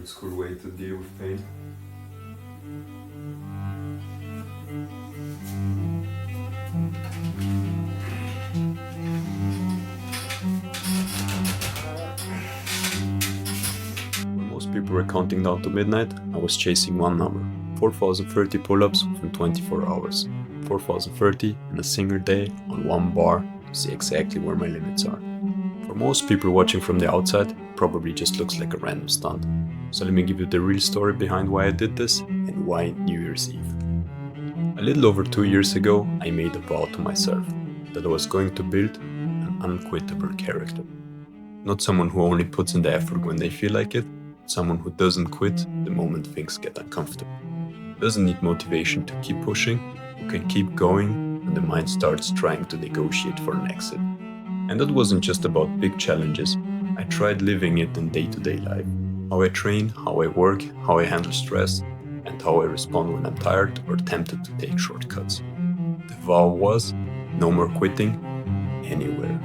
old school way to deal with pain. When most people were counting down to midnight, I was chasing one number: 4,030 pull-ups within 24 hours. 4,030 in a single day on one bar to see exactly where my limits are. For most people watching from the outside, it probably just looks like a random stunt. So let me give you the real story behind why I did this and why New Year's Eve. A little over 2 years ago, I made a vow to myself that I was going to build an unquittable character. Not someone who only puts in the effort when they feel like it, someone who doesn't quit the moment things get uncomfortable. Doesn't need motivation to keep pushing, who can keep going when the mind starts trying to negotiate for an exit. And that wasn't just about big challenges. I tried living it in day-to-day life. How I train, how I work, how I handle stress, and how I respond when I'm tired or tempted to take shortcuts. The vow was no more quitting anywhere.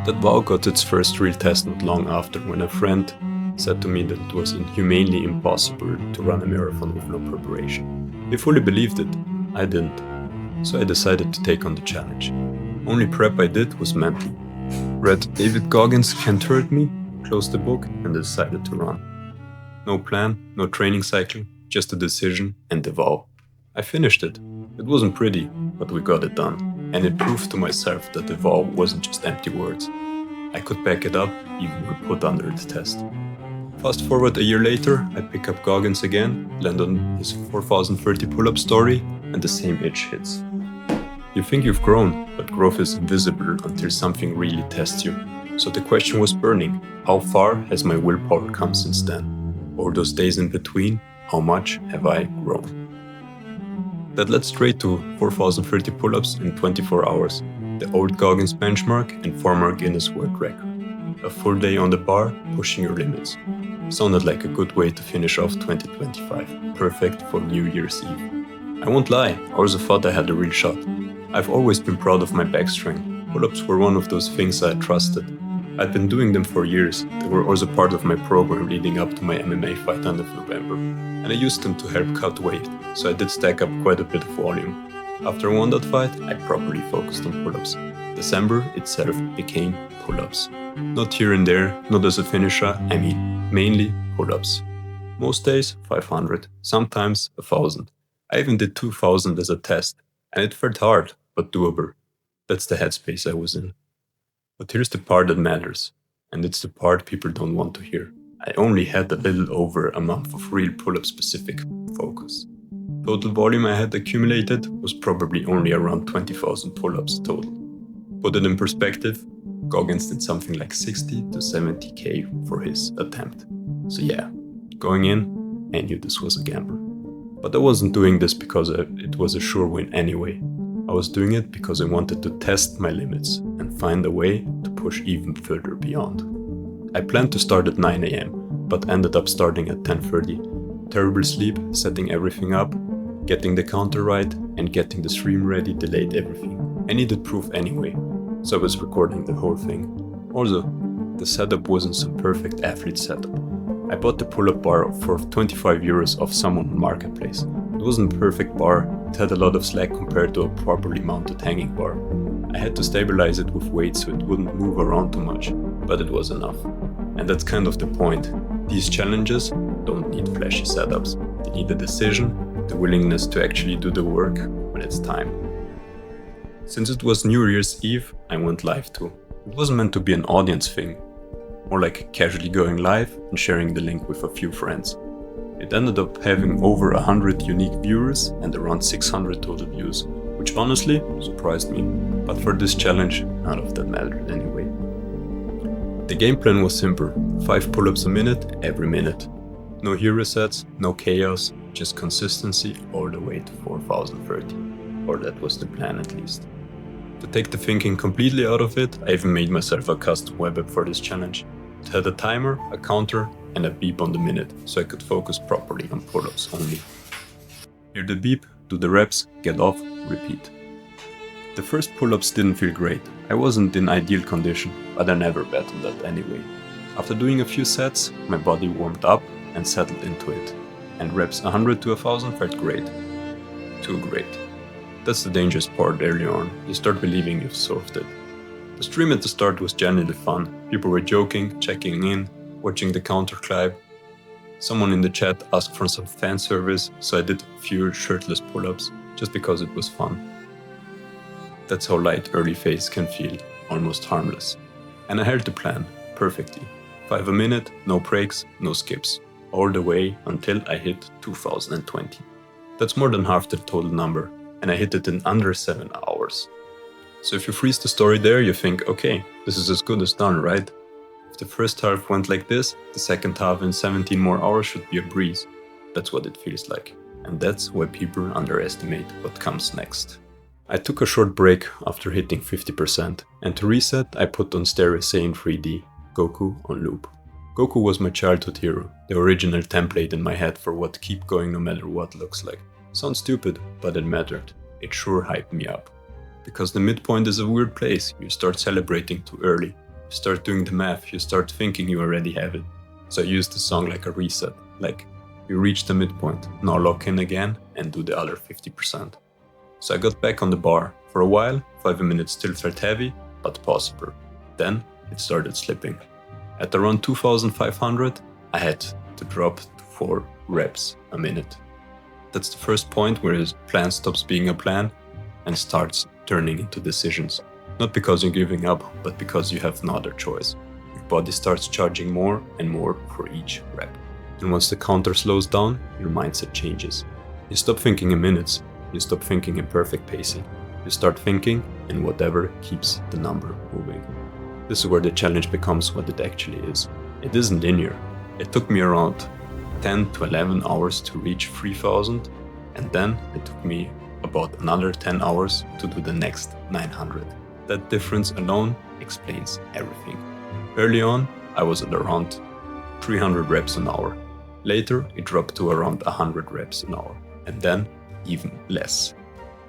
That vow got its first real test not long after, when a friend said to me that it was inhumanely impossible to run a marathon with no preparation. He fully believed it. I didn't. So I decided to take on the challenge. Only prep I did was mental. Read David Goggins' Can't Hurt Me, closed the book, and decided to run. No plan, no training cycle, just a decision and the vow. I finished it. It wasn't pretty, but we got it done. And it proved to myself that the vow wasn't just empty words. I could back it up, even when put under the test. Fast forward a year later, I pick up Goggins again, land on his 4,030 pull-up story, and the same itch hits. You think you've grown, but growth is invisible until something really tests you. So the question was burning: how far has my willpower come since then? Or those days in between, how much have I grown? That led straight to 4,030 pull-ups in 24 hours, the old Goggins benchmark and former Guinness World Record. A full day on the bar, pushing your limits. Sounded like a good way to finish off 2025, perfect for New Year's Eve. I won't lie, I also thought I had a real shot. I've always been proud of my back strength. Pull-ups were one of those things I trusted. I'd been doing them for years. They were also part of my program leading up to my MMA fight end of November. And I used them to help cut weight, so I did stack up quite a bit of volume. After I won that fight, I properly focused on pull-ups. December itself became pull-ups. Not here and there, not as a finisher, I mean mainly pull-ups. Most days 500, sometimes 1,000. I even did 2,000 as a test, and it felt hard, but doable. That's the headspace I was in. But here's the part that matters, and it's the part people don't want to hear. I only had a little over a month of real pull-up specific focus. Total volume I had accumulated was probably only around 20,000 pull-ups total. Put it in perspective, Goggins did something like 60 to 70k for his attempt. So yeah, going in, I knew this was a gamble. But I wasn't doing this because it was a sure win anyway. I was doing it because I wanted to test my limits and find a way to push even further beyond. I planned to start at 9 AM, but ended up starting at 10:30. Terrible sleep, setting everything up, getting the counter right, and getting the stream ready delayed everything. I needed proof anyway, so I was recording the whole thing. Also, the setup wasn't some perfect athlete setup. I bought the pull-up bar for 25 euros off someone on Marketplace. It wasn't a perfect bar, it had a lot of slack compared to a properly mounted hanging bar. I had to stabilize it with weight so it wouldn't move around too much, but it was enough. And that's kind of the point. These challenges don't need flashy setups. They need a decision, the willingness to actually do the work when it's time. Since it was New Year's Eve, I went live too. It wasn't meant to be an audience thing, more like casually going live and sharing the link with a few friends. It ended up having over 100 unique viewers and around 600 total views, which honestly surprised me, but for this challenge, none of that mattered anyway. The game plan was simple: 5 pull-ups a minute, every minute. No hero sets, no chaos, just consistency all the way to 4,030. Or that was the plan at least. To take the thinking completely out of it, I even made myself a custom web app for this challenge. It had a timer, a counter, and a beep on the minute, so I could focus properly on pull-ups only. Hear the beep, do the reps, get off, repeat. The first pull-ups didn't feel great. I wasn't in ideal condition, but I never bet on that anyway. After doing a few sets, my body warmed up, and settled into it. And reps 100 to 1000 felt great. Too great. That's the dangerous part early on. You start believing you've solved it. The stream at the start was genuinely fun. People were joking, checking in, watching the counter climb. Someone in the chat asked for some fan service, so I did a few shirtless pull-ups just because it was fun. That's how light early phase can feel, almost harmless. And I held the plan perfectly. 5 a minute, no breaks, no skips. All the way until I hit 2020. That's more than half the total number, and I hit it in under 7 hours. So if you freeze the story there, you think, okay, this is as good as done, right? If the first half went like this, the second half in 17 more hours should be a breeze. That's what it feels like. And that's why people underestimate what comes next. I took a short break after hitting 50%, and to reset, I put on Stereo Say in 3D, Goku on loop. Goku was my childhood hero, the original template in my head for what keep going no matter what looks like. Sounds stupid, but it mattered. It sure hyped me up. Because the midpoint is a weird place, you start celebrating too early. You start doing the math, you start thinking you already have it. So I used the song like a reset, like, you reach the midpoint, now lock in again and do the other 50%. So I got back on the bar. For a while, 5 minutes still felt heavy, but possible. Then it started slipping. At around 2500, I had to drop to 4 reps a minute. That's the first point where his plan stops being a plan and starts turning into decisions. Not because you're giving up, but because you have no other choice. Your body starts charging more and more for each rep. And once the counter slows down, your mindset changes. You stop thinking in minutes, you stop thinking in perfect pacing. You start thinking in whatever keeps the number moving. This is where the challenge becomes what it actually is. It isn't linear. It took me around 10 to 11 hours to reach 3000, and then it took me about another 10 hours to do the next 900. That difference alone explains everything. Early on, I was at around 300 reps an hour. Later, it dropped to around 100 reps an hour, and then even less.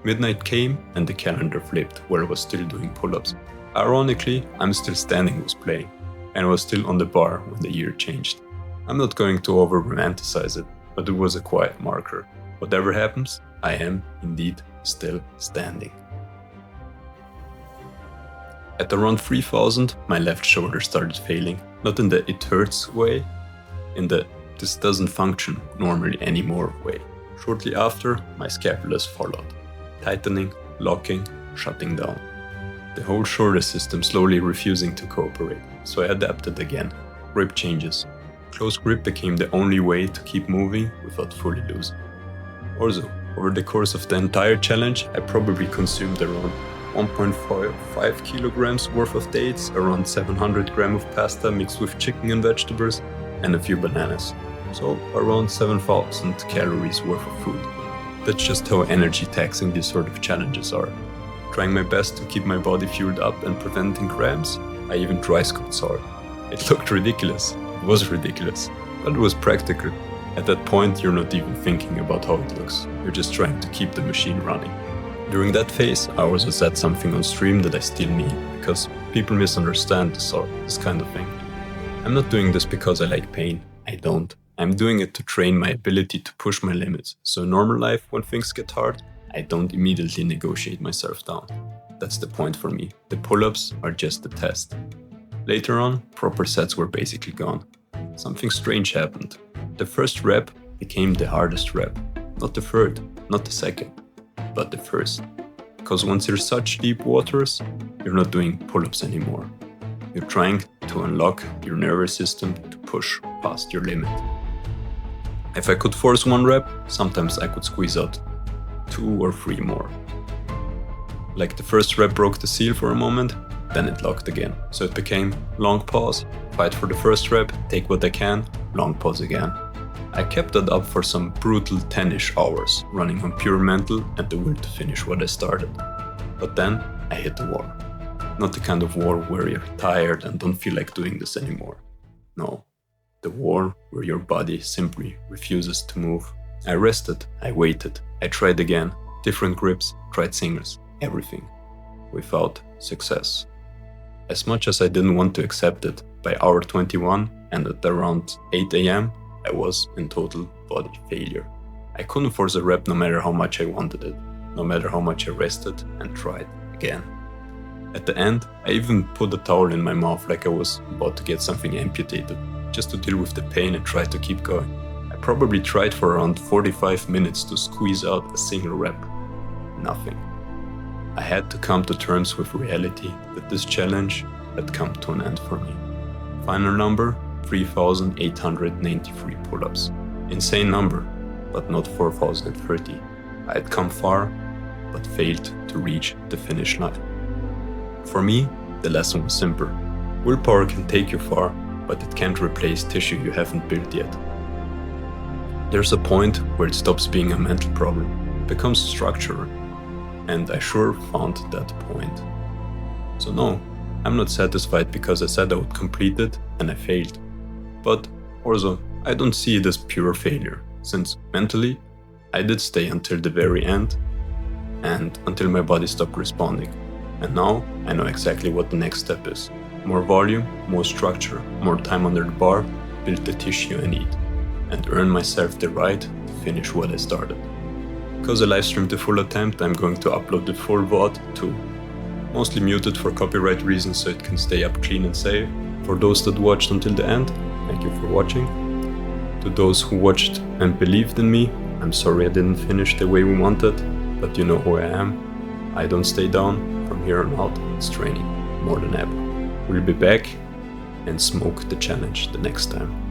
Midnight came and the calendar flipped, where I was still doing pull-ups. Ironically, I'm Still Standing was playing, and I was still on the bar when the year changed. I'm not going to over-romanticize it, but it was a quiet marker. Whatever happens, I am indeed still standing. At around 3000, my left shoulder started failing, not in the it hurts way, in the this doesn't function normally anymore way. Shortly after, my scapulars followed, tightening, locking, shutting down. The whole shoulder system slowly refusing to cooperate, so I adapted again. Grip changes. Close grip became the only way to keep moving without fully losing. Also, over the course of the entire challenge, I probably consumed around 1.5 kilograms worth of dates, around 700 grams of pasta mixed with chicken and vegetables, and a few bananas. So around 7,000 calories worth of food. That's just how energy taxing these sort of challenges are. Trying my best to keep my body fueled up and preventing cramps, I even dry scooped salt. It looked ridiculous. It was ridiculous, but it was practical. At that point, you're not even thinking about how it looks. You're just trying to keep the machine running. During that phase, I also said something on stream that I still mean, because people misunderstand this kind of thing. I'm not doing this because I like pain. I don't. I'm doing it to train my ability to push my limits. So in normal life, when things get hard, I don't immediately negotiate myself down. That's the point for me. The pull-ups are just the test. Later on, proper sets were basically gone. Something strange happened. The first rep became the hardest rep. Not the third, not the second, but the first. Because once you're such deep waters, you're not doing pull-ups anymore. You're trying to unlock your nervous system to push past your limit. If I could force 1 rep, sometimes I could squeeze out 2 or 3 more. Like the first rep broke the seal for a moment, then it locked again. So it became long pause, fight for the first rep, take what I can, long pause again. I kept that up for some brutal 10-ish hours, running on pure mental and the will to finish what I started. But then I hit the wall. Not the kind of war where you're tired and don't feel like doing this anymore. No, the war where your body simply refuses to move. I rested, I waited, I tried again, different grips, tried singles, everything, without success. As much as I didn't want to accept it, by hour 21 and at around 8 AM, I was in total body failure. I couldn't force a rep no matter how much I wanted it, no matter how much I rested and tried again. At the end, I even put a towel in my mouth like I was about to get something amputated, just to deal with the pain and try to keep going. I probably tried for around 45 minutes to squeeze out a single rep. Nothing. I had to come to terms with reality that this challenge had come to an end for me. Final number, 3,893 pull-ups. Insane number, but not 4,030. I had come far, but failed to reach the finish line. For me, the lesson was simple. Willpower can take you far, but it can't replace tissue you haven't built yet. There's a point where it stops being a mental problem, it becomes structural, and I sure found that point. So no, I'm not satisfied because I said I would complete it and I failed. But also, I don't see it as pure failure, since mentally, I did stay until the very end and until my body stopped responding. And now I know exactly what the next step is. More volume, more structure, more time under the bar, build the tissue I need, and earn myself the right to finish what I started. Because I live streamed the full attempt, I'm going to upload the full VOD too. Mostly muted for copyright reasons so it can stay up clean and safe. For those that watched until the end, thank you for watching. To those who watched and believed in me, I'm sorry I didn't finish the way we wanted, but you know who I am. I don't stay down. From here on out, it's training more than ever. We'll be back and smoke the challenge the next time.